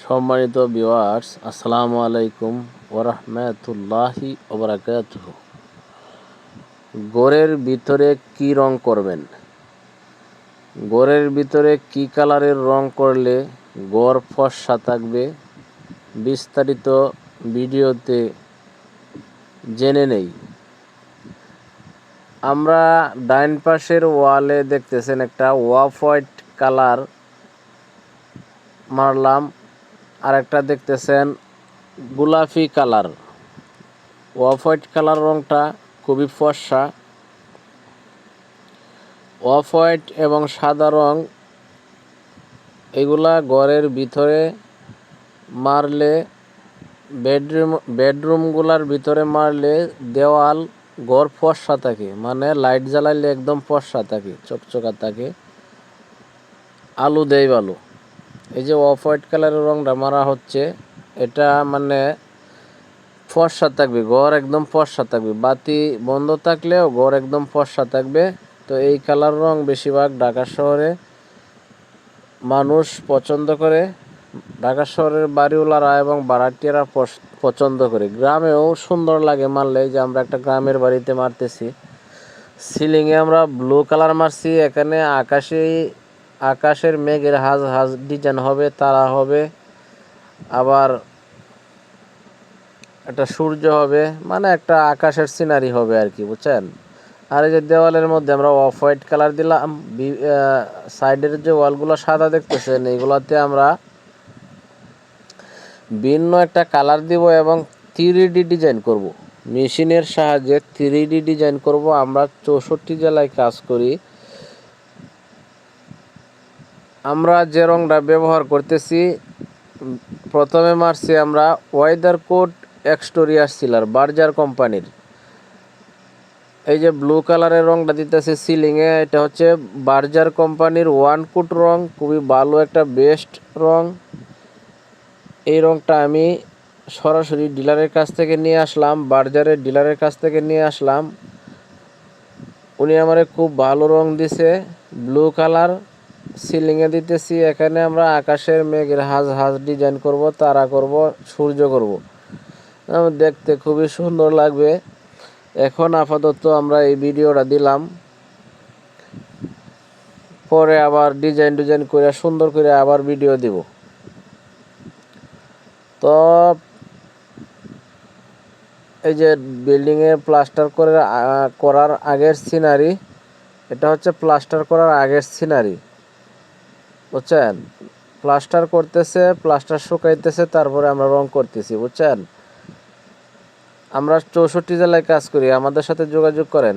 সম্মানিত ভিউয়ার্স, আসসালামু আলাইকুম ওয়া রাহমাতুল্লাহি ওয়া বারাকাতুহু। ঘরের ভিতরে কি রং করবেন? ঘরের ভিতরে কি কালারের রং করলে ঘর ফর্সা থাকবে, বিস্তারিত ভিডিওতে জেনে নেই। আমরা ডাইন পাশের ওয়ালে দেখতেছেন একটা অফ হোয়াইট কালার মারলাম, আর একটা দেখতেছেন গোলাপি কালার। অফ হোয়াইট কালার রংটা খুবই ফর্সা। অফ হোয়াইট এবং সাদা রং এগুলা ঘরের ভিতরে মারলে, বেডরুমগুলার ভিতরে মারলে দেওয়াল ঘর ফর্সা থাকে, মানে লাইট জ্বালাইলে একদম ফর্সা থাকে, চকচকা থাকে, আলো দেয় ভালো। এই যে অফ হোয়াইট কালারের রংটা মারা হচ্ছে, এটা মানে ফর্সা থাকবে, ঘর একদম ফর্সা থাকবে। বাতি বন্ধ থাকলেও ঘর একদম ফর্সা থাকবে। তো এই কালার রং বেশিরভাগ ঢাকা শহরে মানুষ পছন্দ করে, ঢাকা শহরের বাড়িওয়ালারা এবং ভাড়াটিয়ারা পছন্দ করে। গ্রামেও সুন্দর লাগে মারলে। যে আমরা একটা গ্রামের বাড়িতে মারতেছি, সিলিংয়ে আমরা ব্লু কালার মারছি, এখানে আকাশের মেঘের হাজ হাজ ডিজাইন হবে, তারা হবে, আবার একটা সূর্য হবে, মানে একটা আকাশের সিনারি হবে আর কি, বুঝছেন। আর এই যে দেওয়ালের মধ্যে আমরা অফ হোয়াইট কালার দিলাম, সাইডের যে ওয়ালগুলো সাদা দেখতেছেন, এইগুলোতে আমরা ভিন্ন একটা কালার দিব এবং 3D ডিজাইন করব। মেশিনের সাহায্যে 3D ডিজাইন করব। আমরা 64 জেলায় কাজ করি। আমরা যে রংটা ব্যবহার করতেছি, প্রথমে মারছি আমরা ওয়েদার কোড এক্সটোরিয়াস সিলার, বার্জার কোম্পানির। এই যে ব্লু কালারের রংটা দিতেছে সিলিংয়ে, এটা হচ্ছে বার্জার কোম্পানির 1 কোট রং, খুবই ভালো একটা বেস্ট রং। এই রংটা আমি সরাসরি ডিলারের কাছ থেকে নিয়ে আসলাম, বার্জারের ডিলারের কাছ থেকে নিয়ে আসলাম। উনি আমারে খুব ভালো রং দিছে। ব্লু কালার সিলিংয়ে দিতেছি, এখানে আমরা আকাশের মেঘের হাজ হাজ ডিজাইন করব, তারা করব, সূর্য করব, দেখতে খুবই সুন্দর লাগবে। এখন আপাতত আমরা এই ভিডিওটা দিলাম, পরে আবার ডিজাইন করে সুন্দর করে আবার ভিডিও দিব। তো এই যে বিল্ডিংয়ে প্লাস্টার করার আগের সিনারি, এটা হচ্ছে প্লাস্টার করার আগের সিনারি, বুঝছেন। প্লাস্টার করতেছে, প্লাস্টার শুকাইতেছে, তারপরে আমরা রং করতেছি, বুঝছেন। আমরা 64 জেলায় কাজ করি, আমাদের সাথে যোগাযোগ করেন।